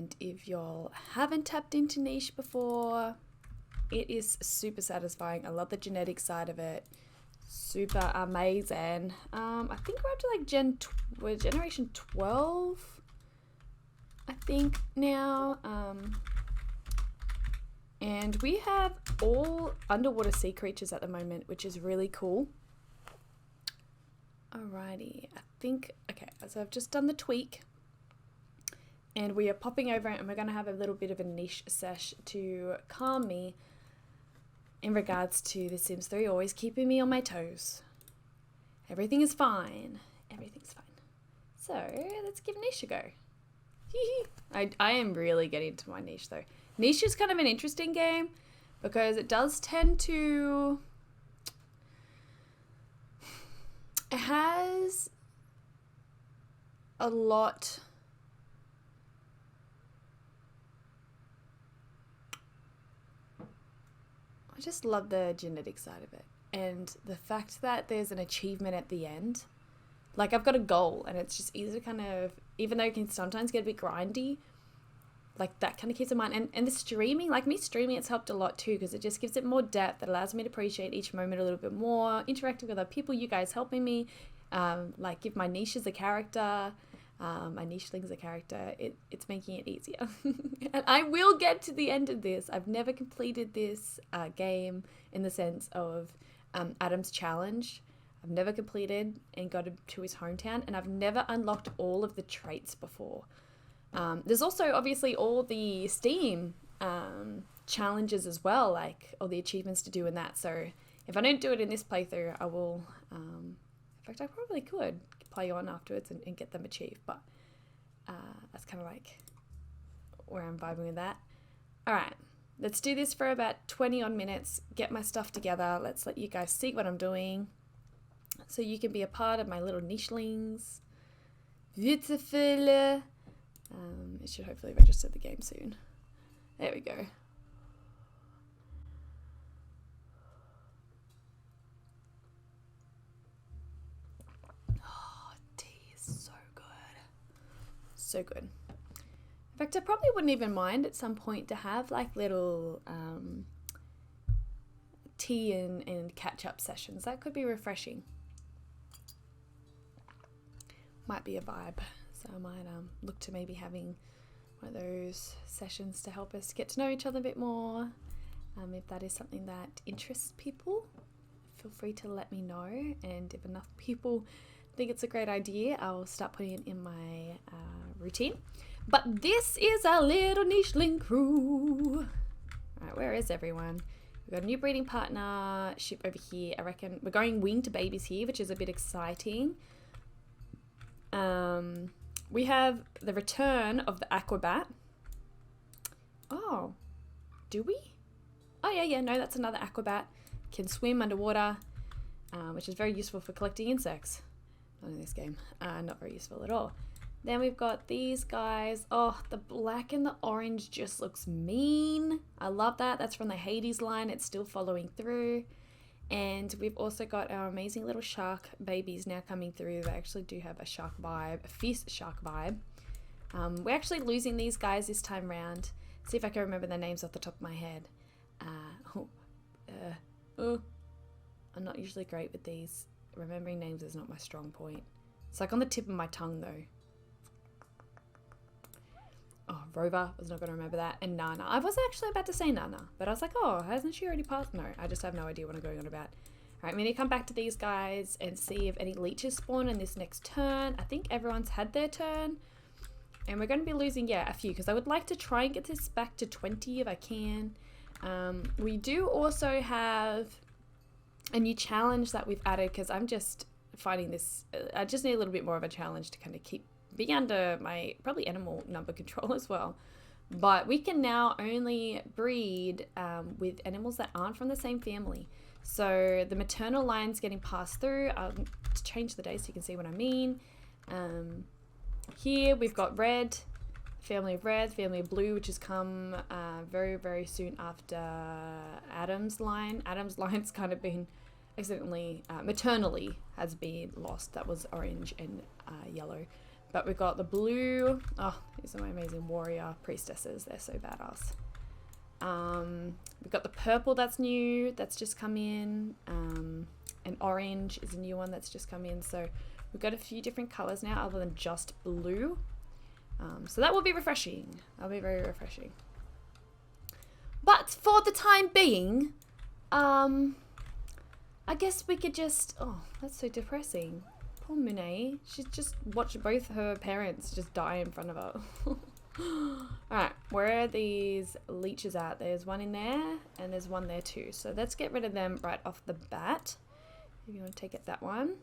And if y'all haven't tapped into niche before, it is super satisfying. I love the genetic side of it. Super amazing. I think we're up to like generation 12, I think now. And we have all underwater sea creatures at the moment, which is really cool. Alrighty, I think, okay, so I've just done the tweak. And we are popping over and we're going to have a little bit of a niche sesh to calm me in regards to The Sims 3 always keeping me on my toes. Everything is fine. Everything's fine. So let's give niche a go. I am really getting into my niche though. Niche is kind of an interesting game because it does tend to... It has a lot... I just love the genetic side of it. And the fact that there's an achievement at the end. Like, I've got a goal, and it's just easy to kind of, even though it can sometimes get a bit grindy, like, that kind of keeps in mind. And the streaming, like me streaming, it's helped a lot too, because it just gives it more depth. It allows me to appreciate each moment a little bit more, interacting with other people, you guys helping me, like, give my niches a character, my nichelings a character. It's making it easier. And I will get to the end of this. I've never completed this game in the sense of Adam's challenge. I've never completed and got to his hometown, and I've never unlocked all of the traits before. There's also obviously all the Steam challenges as well, like all the achievements to do in that. So if I don't do it in this playthrough, I will, in fact, I probably could play on afterwards and get them achieved, but that's kind of like where I'm vibing with that. All right, let's do this for about 20 odd minutes, get my stuff together. Let's let you guys see what I'm doing so you can be a part of my little nichelings. Beautiful. It should hopefully register the game soon. There we go. Oh, tea is so good. So good. In fact, I probably wouldn't even mind at some point to have like little tea and catch-up sessions. That could be refreshing. Might be a vibe. So I might look to maybe having one of those sessions to help us get to know each other a bit more. If that is something that interests people, feel free to let me know. And if enough people think it's a great idea, I'll start putting it in my routine. But this is our little nicheling crew. All right, where is everyone? We've got a new breeding partnership over here. I reckon we're going winged babies here, which is a bit exciting. We have the return of the Aquabat. Oh, do we? Oh, yeah, no, that's another Aquabat. Can swim underwater, which is very useful for collecting insects. Not in this game. Not very useful at all. Then we've got these guys. Oh, the black and the orange just looks mean. I love that. That's from the Hades line. It's still following through. And we've also got our amazing little shark babies now coming through. They actually do have a shark vibe, a fierce shark vibe. We're actually losing these guys this time round. See if I can remember their names off the top of my head. I'm not usually great with these. Remembering names is not my strong point. It's like on the tip of my tongue though. Oh, Rover, I was not going to remember that. And Nana. I was actually about to say Nana, but I was like, oh, hasn't she already passed? No, I just have no idea what I'm going on about. All right, I'm going to come back to these guys and see if any leeches spawn in this next turn. I think everyone's had their turn. And we're going to be losing, yeah, a few, because I would like to try and get this back to 20 if I can. We do also have a new challenge that we've added, because I'm just finding this, I just need a little bit more of a challenge to kind of keep being under my probably animal number control as well. But we can now only breed with animals that aren't from the same family. So the maternal line's getting passed through. I'll change the day so you can see what I mean. Here we've got red, family of red, family of blue, which has come very, very soon after Adam's line. Adam's line's kind of been accidentally, maternally has been lost. That was orange and yellow. But we've got the blue. Oh, these are my amazing warrior priestesses. They're so badass. We've got the purple that's new, that's just come in. And orange is a new one that's just come in. So we've got a few different colors now other than just blue. So that will be refreshing. That'll be very refreshing. But for the time being, I guess we could just... Oh, that's so depressing. Poor Monet. She's just watched both her parents just die in front of her. Alright, where are these leeches at? There's one in there, and there's one there too. So let's get rid of them right off the bat. If you want to take out that one.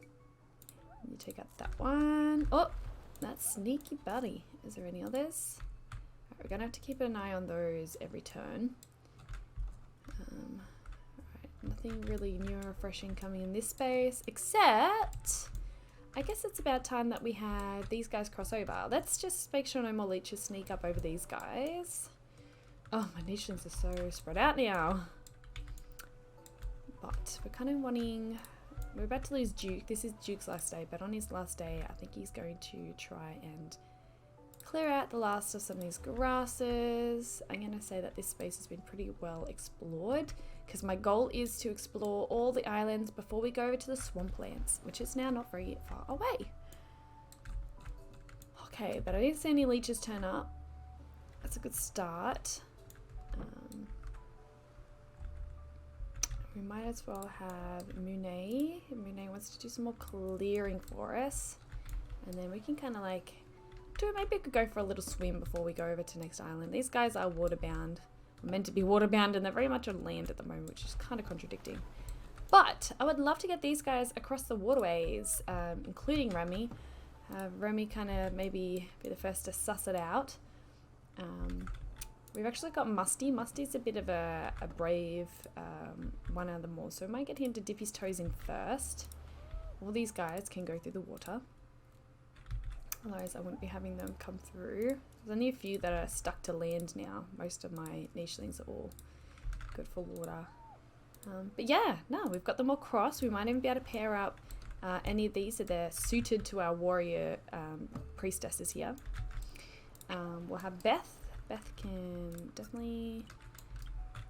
You take out that one. Oh, that's sneaky buddy. Is there any others? Alright, we're going to have to keep an eye on those every turn. Alright, nothing really new or refreshing coming in this space, except... I guess it's about time that we had these guys cross over. Let's just make sure no more leeches sneak up over these guys. Oh, my nations are so spread out now. But we're kind of wanting... We're about to lose Duke. This is Duke's last day, but on his last day, I think he's going to try and clear out the last of some of these grasses. I'm going to say that this space has been pretty well explored, because my goal is to explore all the islands before we go over to the swamplands, which is now not very far away. Okay, but I didn't see any leeches turn up. That's a good start. We might as well have Monet. Monet wants to do some more clearing for us. And then we can kind of like do it. Maybe we could go for a little swim before we go over to next island. These guys are waterbound. Meant to be waterbound, and they're very much on land at the moment, which is kind of contradicting. But I would love to get these guys across the waterways, including Remy. Remy kind of maybe be the first to suss it out. We've actually got Musty. Musty's a bit of a brave one out of them all, so we might get him to dip his toes in first. All these guys can go through the water. Otherwise, I wouldn't be having them come through. There's only a few that are stuck to land now. Most of my nichelings are all good for water. But yeah, no, we've got them all crossed. We might even be able to pair up any of these so they're suited to our warrior priestesses here. We'll have Beth. Beth can definitely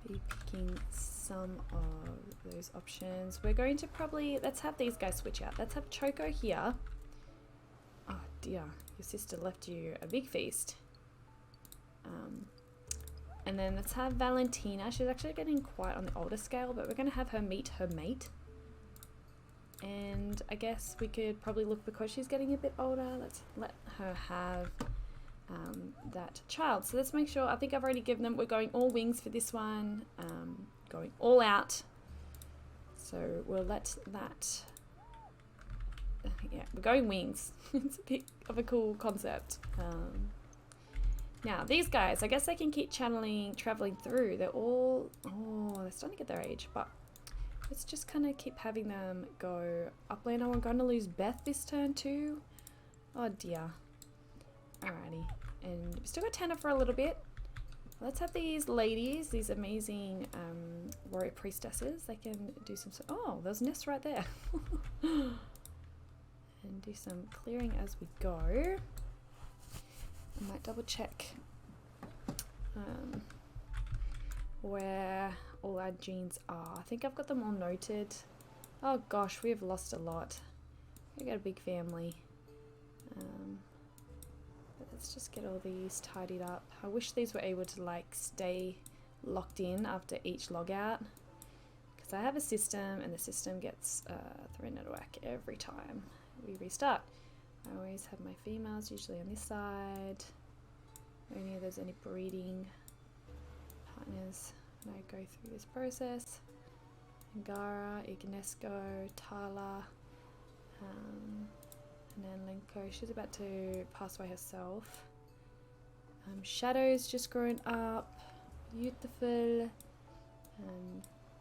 be picking some of those options. We're going to probably, let's have these guys switch out. Let's have Choco here. Oh dear, your sister left you a big feast. And then let's have Valentina. She's actually getting quite on the older scale, but we're going to have her meet her mate. And I guess we could probably look, because she's getting a bit older, let's let her have that child. So let's make sure, I think I've already given them, we're going all wings for this one, going all out. So we'll let that... yeah, we're going wings. It's a bit of a cool concept. Now, these guys, I guess they can keep traveling through. They're all... Oh, they're starting to get their age, but let's just kind of keep having them go upland. Oh, I'm going to lose Beth this turn too. Oh, dear. Alrighty. And we've still got Tanner for a little bit. Let's have these ladies, these amazing warrior priestesses. They can do some... Oh, there's nests right there. And do some clearing as we go. I might double check where all our genes are. I think I've got them all noted. Oh gosh, we have lost a lot. We got a big family. But let's just get all these tidied up. I wish these were able to like stay locked in after each log out, because I have a system and the system gets thrown out of whack every time we restart. I always have my females usually on this side. Only if there's any breeding partners when I go through this process. Angara, Ignesco, Tala, and then Lenko. She's about to pass away herself. Shadow's just grown up. Beautiful.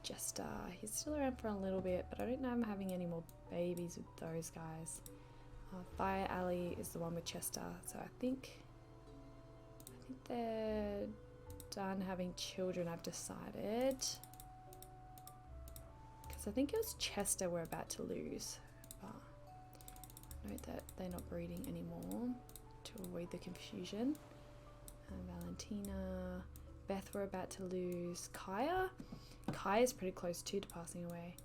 Jester, he's still around for a little bit, but I don't know if I'm having any more babies with those guys. Fire Alley is the one with Chester, so I think they're done having children, I've decided. Because I think it was Chester we're about to lose. But note that they're not breeding anymore to avoid the confusion. Valentina, Beth, we're about to lose. Kaya. Kaya's pretty close too to passing away.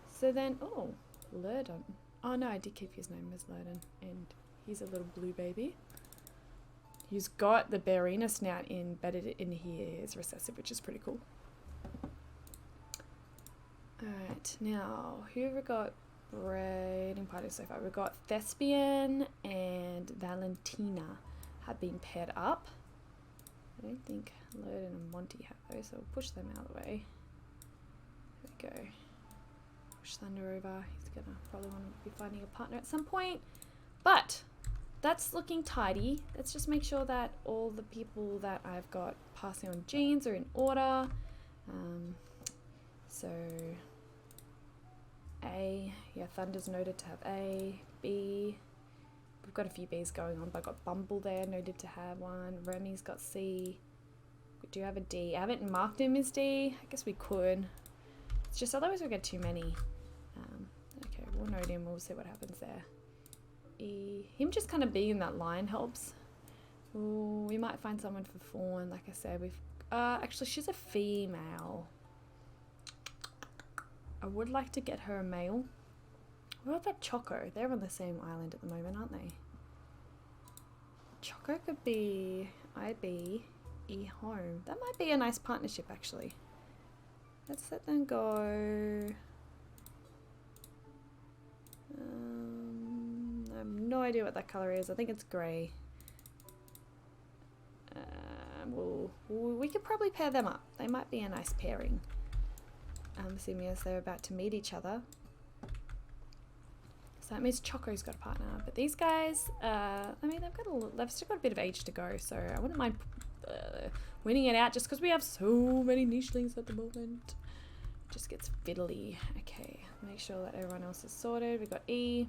So then, oh, Lurden. Oh no, I did keep his name as Lurden, and he's a little blue baby. He's got the Barina snout embedded in his recessive, which is pretty cool. Alright, now, who have we got breeding parties so far? We've got Thespian and Valentina have been paired up. I don't think Lurden and Monty have those, so we'll push them out of the way. There we go. Push Thunder over. He's gonna probably want to be finding a partner at some point. But that's looking tidy. Let's just make sure that all the people that I've got passing on genes are in order. So A, yeah, Thunder's noted to have A, B. We've got a few B's going on, but I've got Bumble there noted to have one. Remy's got C. We do have a D. I haven't marked him as D. I guess we could. It's just otherwise we'll get too many. Okay, we'll note him. We'll see what happens there. E. Him just kind of being in that line helps. Ooh, we might find someone for Fawn. Like I said, we've... actually, she's a female. I would like to get her a male. What about Choco? They're on the same island at the moment, aren't they? Choco could be IB, E home. That might be a nice partnership, actually. Let's let them go. I have no idea what that color is. I think it's grey. We could probably pair them up. They might be a nice pairing. Assuming as they're about to meet each other. So that means Choco's got a partner. But these guys, I mean, they've still got a bit of age to go, so I wouldn't mind winning it out just because we have so many nichelings at the moment. It just gets fiddly. Okay, make sure that everyone else is sorted. We've got E,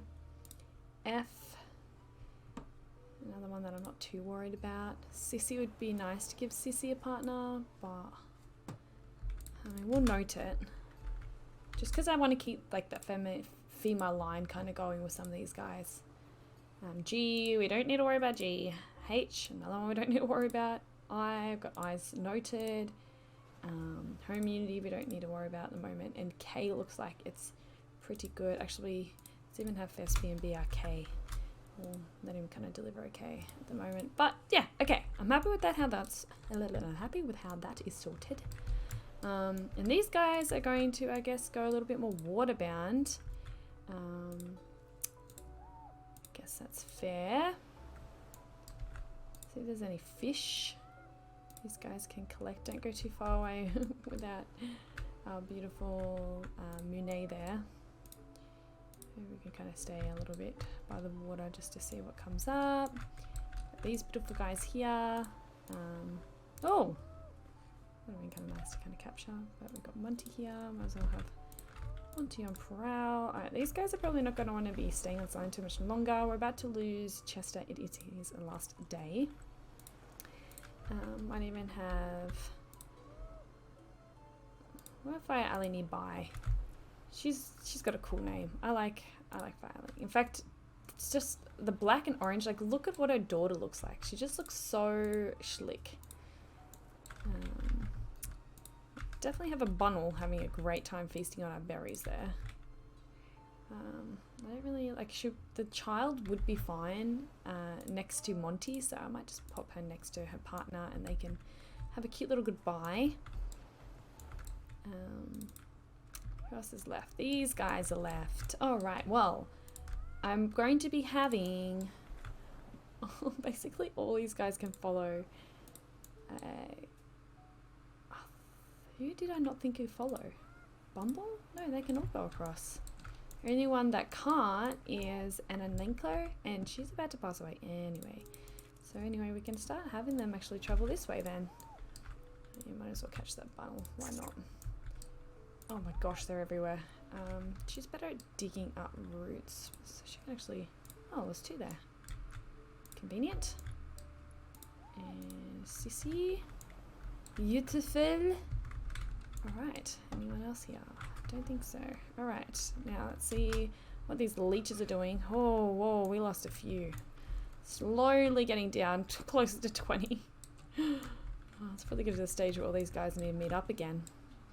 F, another one that I'm not too worried about. Sissy would be nice to give Sissy a partner, but I mean, we'll note it. Just because I want to keep like that female line kind of going with some of these guys. G, we don't need to worry about G. H, another one we don't need to worry about. I've got I's noted. Home unity we don't need to worry about at the moment. And K looks like it's pretty good. Actually, let's even have Fespi and BRK. We'll let him kind of deliver okay at the moment. But yeah, okay. I'm happy with that. I'm happy with how that is sorted. And these guys are going to, I guess, go a little bit more waterbound. I guess that's fair. See if there's any fish these guys can collect. Don't go too far away without our beautiful Monet there. Maybe we can kind of stay a little bit by the water just to see what comes up. These beautiful guys here. Oh! That would have been kind of nice to kind of capture. But we've got Monty here. Might as well have Monty on prowl. Alright, these guys are probably not going to want to be staying on sign too much longer. We're about to lose Chester. It is his last day. Might even have... What if I Ali nearby? She's got a cool name. I like Violet. In fact, it's just the black and orange. Like, look at what her daughter looks like. She just looks so schlick. Definitely have a Bunnel having a great time feasting on our berries there. I don't really like. The child would be fine next to Monty, so I might just pop her next to her partner, and they can have a cute little goodbye. Who else is left? These guys are left. All right. Well, I'm going to be having basically all these guys can follow. Who did I not think would follow? Bumble? No, they can all go across. The only one that can't is Anna Linklo, and she's about to pass away anyway. So anyway, we can start having them actually travel this way then. You might as well catch that Bunnel. Why not? Oh my gosh, they're everywhere. She's better at digging up roots. So she can actually... Oh, there's two there. Convenient. And Sissy. Beautiful. Alright, anyone else here? Don't think so. Alright, now let's see what these leeches are doing. Oh, whoa, we lost a few. Slowly getting down closer to 20. Oh, it's probably get to the stage where all these guys need to meet up again.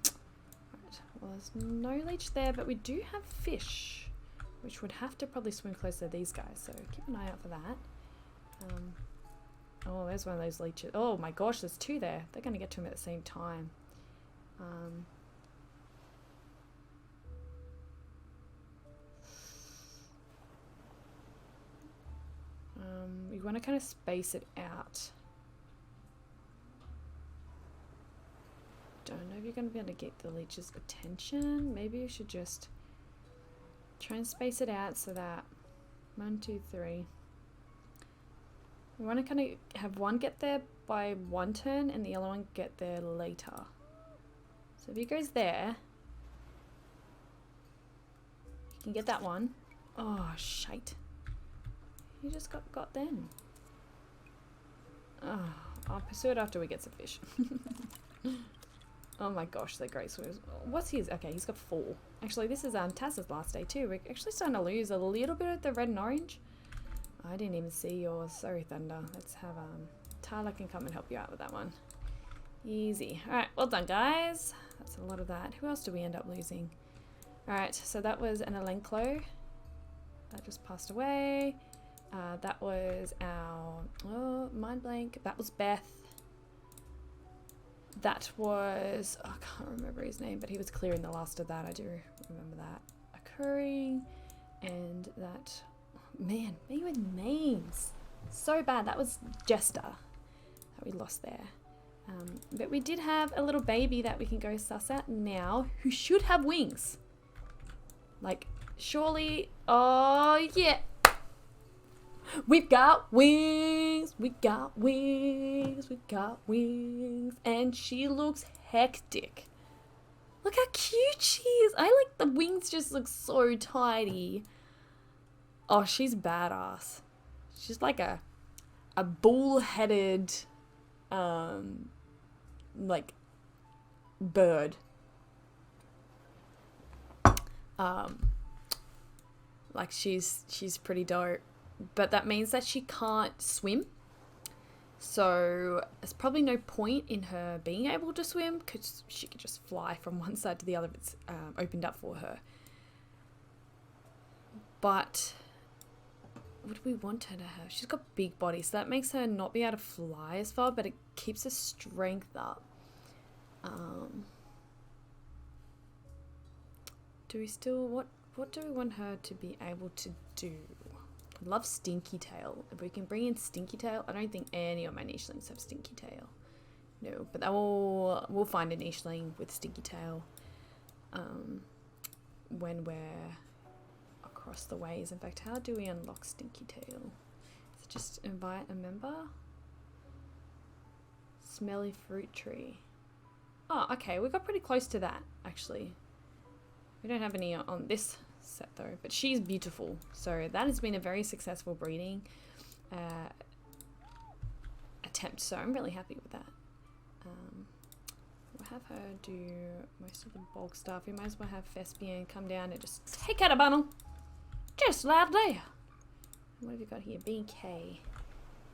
Right. Well, there's no leech there, but we do have fish, which would have to probably swim closer to these guys, so keep an eye out for that. Oh, there's one of those leeches. Oh my gosh, there's two there. They're going to get to him at the same time. We want to kind of space it out. Don't know if you're going to be able to get the leech's attention. Maybe you should just try and space it out so that 1, 2, 3. We want to kind of have one get there by one turn and the other one get there later. So if he goes there, you can get that one. Oh, shite. You just got then. Oh, I'll pursue it after we get some fish. Oh my gosh, they're great swimmers. What's his? Okay, he's got 4. Actually, this is Taz's last day too. We're actually starting to lose a little bit of the red and orange. I didn't even see yours. Sorry, Thunder. Let's have Tyler can come and help you out with that one. Easy. Alright, well done, guys. That's a lot of that. Who else did we end up losing? Alright, so that was an Alenclo. That just passed away. That was our... Oh, mind blank. That was Beth. That was... Oh, I can't remember his name, but he was clearing the last of that. I do remember that occurring. And that... Man, me with names. So bad. That was Jester that we lost there. But we did have a little baby that we can go suss out now who should have wings. Like, surely... Oh, yeah. We've got wings. We got wings. We got wings. And she looks hectic. Look how cute she is. I like the wings just look so tidy. Oh, she's badass. She's like a bull-headed, like, bird. Like, she's pretty dope. But that means that she can't swim. So, there's probably no point in her being able to swim because she could just fly from one side to the other if it's opened up for her. But... what do we want her to have? She's got big body, so that makes her not be able to fly as far, but it keeps her strength up. Do we still... What do we want her to be able to do? I love Stinky Tail. If we can bring in Stinky Tail, I don't think any of my nichelings have Stinky Tail. No, but we'll find a nicheling with Stinky Tail when we're across the ways. In fact, how do we unlock Stinky Tail? Is it just invite a member? Smelly Fruit Tree. Oh, okay, we got pretty close to that, actually. We don't have any on this set though, but she's beautiful. So that has been a very successful breeding attempt. So I'm really happy with that. We'll have her do most of the bulk stuff. We might as well have Thespian come down and just take out a bundle. Just like there. What have you got here? BK.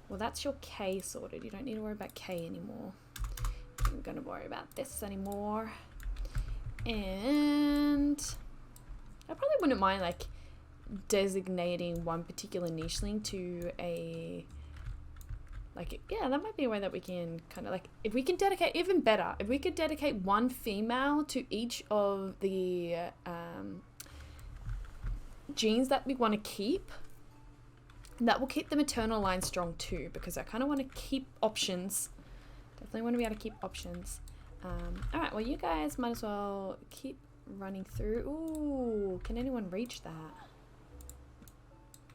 Well, that's your K sorted. You don't need to worry about K anymore. I'm going to worry about this anymore. And I probably wouldn't mind like designating one particular nicheling to a, like, yeah, that might be a way that we can kind of like, if we can dedicate, even better, if we could dedicate one female to each of the genes that we want to keep, that will keep the maternal line strong too, because I kind of want to keep options. Definitely want to be able to keep options. Alright, well, you guys might as well keep running through. Ooh, can anyone reach that?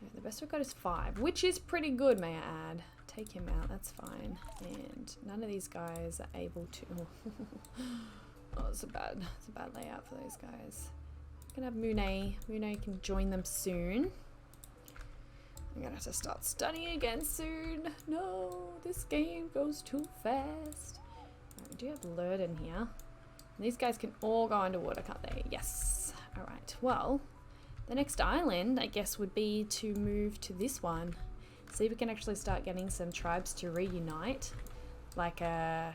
Yeah, the best we've got is 5, which is pretty good, may I add. Take him out, that's fine. And none of these guys are able to... Oh, it's a bad layout for those guys. I'm gonna have Monet. Monet can join them soon. I'm gonna have to start studying again soon. No, this game goes too fast. Right, we do have Lurden here. And these guys can all go underwater, can't they? Yes. Alright, well, The next island, I guess, would be to move to this one. See if we can actually start getting some tribes to reunite. Like the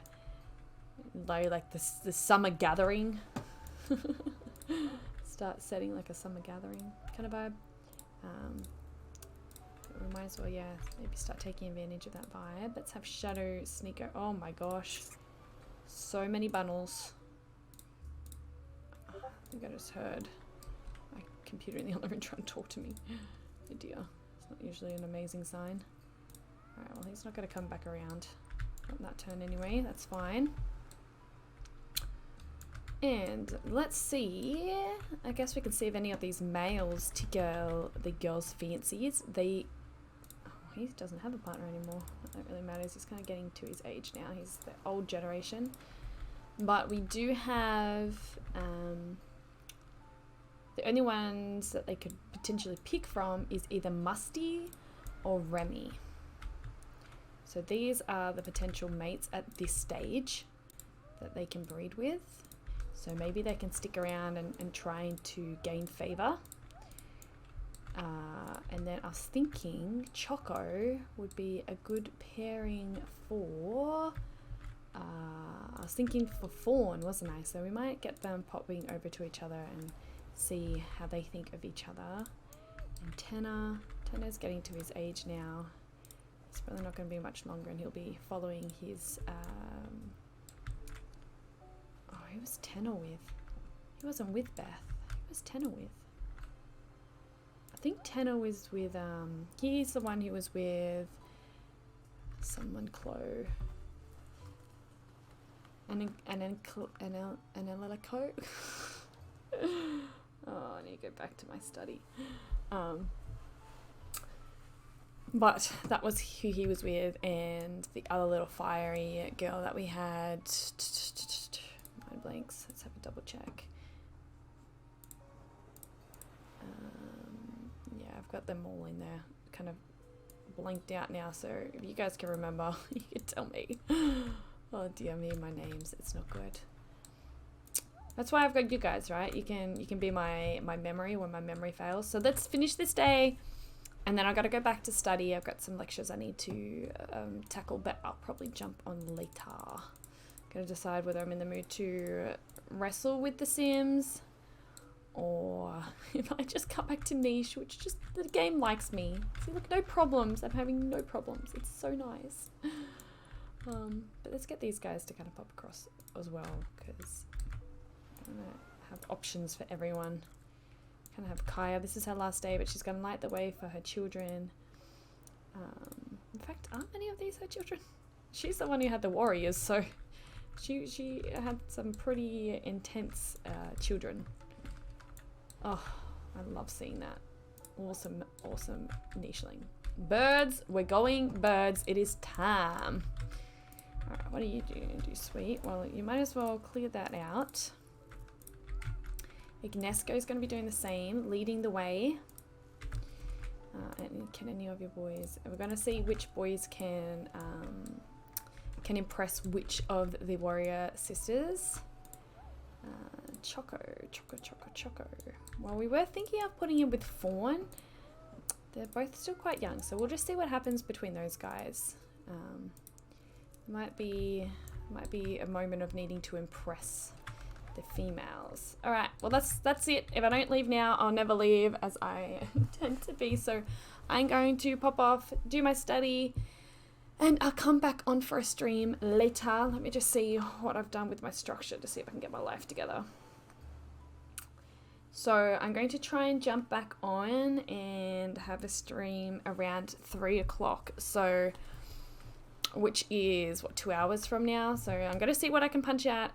summer gathering. Start setting like a summer gathering kind of vibe. We might as well, yeah, maybe start taking advantage of that vibe. Let's have Shadow Sneaker. Oh my gosh. So many bundles. I think I just heard my computer in the other room trying to talk to me. Oh dear. It's not usually an amazing sign. Alright, well he's not going to come back around on that turn anyway. That's fine. And let's see. I guess we can see if any of these males tickle the girls' fancies. He doesn't have a partner anymore. That really matters. He's kind of getting to his age now. He's the old generation. But we do have the only ones that they could potentially pick from is either Musty or Remy. So these are the potential mates at this stage that they can breed with. So maybe they can stick around and trying to gain favor. And then I was thinking Choco would be a good pairing for... I was thinking for Fawn, wasn't I? So we might get them popping over to each other and see how they think of each other. And Tenna's getting to his age now. It's probably not going to be much longer and he'll be following his... Oh, who was Tenna with? He wasn't with Beth. Who was Tenna with? I think Tenna was with... he's the one who was with... someone Chloe. And Elelico. Oh, I need to go back to my study. But that was who he was with, and the other little fiery girl that we had. Mind blanks. Let's have a double check. Yeah, I've got them all in there. Kind of blanked out now, so if you guys can remember, you can tell me. Oh dear me, my names. It's not good. That's why I've got you guys, right? You can be my memory when my memory fails. So let's finish this day. And then I've got to go back to study. I've got some lectures I need to tackle, but I'll probably jump on later. Gotta decide whether I'm in the mood to wrestle with The Sims or if I just cut back to niche, which just, the game likes me. See, look, no problems. I'm having no problems. It's so nice. But let's get these guys to kind of pop across as well, because I want to have options for everyone. Kind of have Kaya. This is her last day, but she's going to light the way for her children. In fact, aren't many of these her children? She's the one who had the warriors, so she had some pretty intense children. Oh, I love seeing that. Awesome, awesome nicheling. Birds, we're going birds. It is time. Alright, what are you doing, sweet? Well, you might as well clear that out. Ignesco is going to be doing the same, leading the way. And can any of your boys... We're going to see which boys can impress which of the warrior sisters. Choco. Well, we were thinking of putting him with Fawn. They're both still quite young, so we'll just see what happens between those guys. Might be a moment of needing to impress the females. All right, well that's it. If I don't leave now, I'll never leave, as I tend to be. So I'm going to pop off, do my study, and I'll come back on for a stream later. Let me just see what I've done with my structure to see if I can get my life together. So I'm going to try and jump back on and have a stream around 3 o'clock. So, which is, what, 2 hours from now. So I'm going to see what I can punch out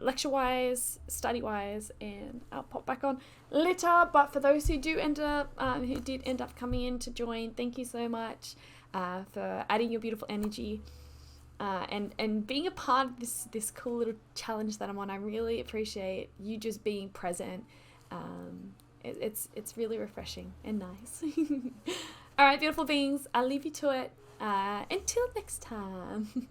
lecture-wise, study-wise, and I'll pop back on later. But for those who did end up coming in to join, thank you so much for adding your beautiful energy and being a part of this cool little challenge that I'm on. I really appreciate you just being present. It's really refreshing and nice. All right, beautiful beings, I'll leave you to it. Until next time.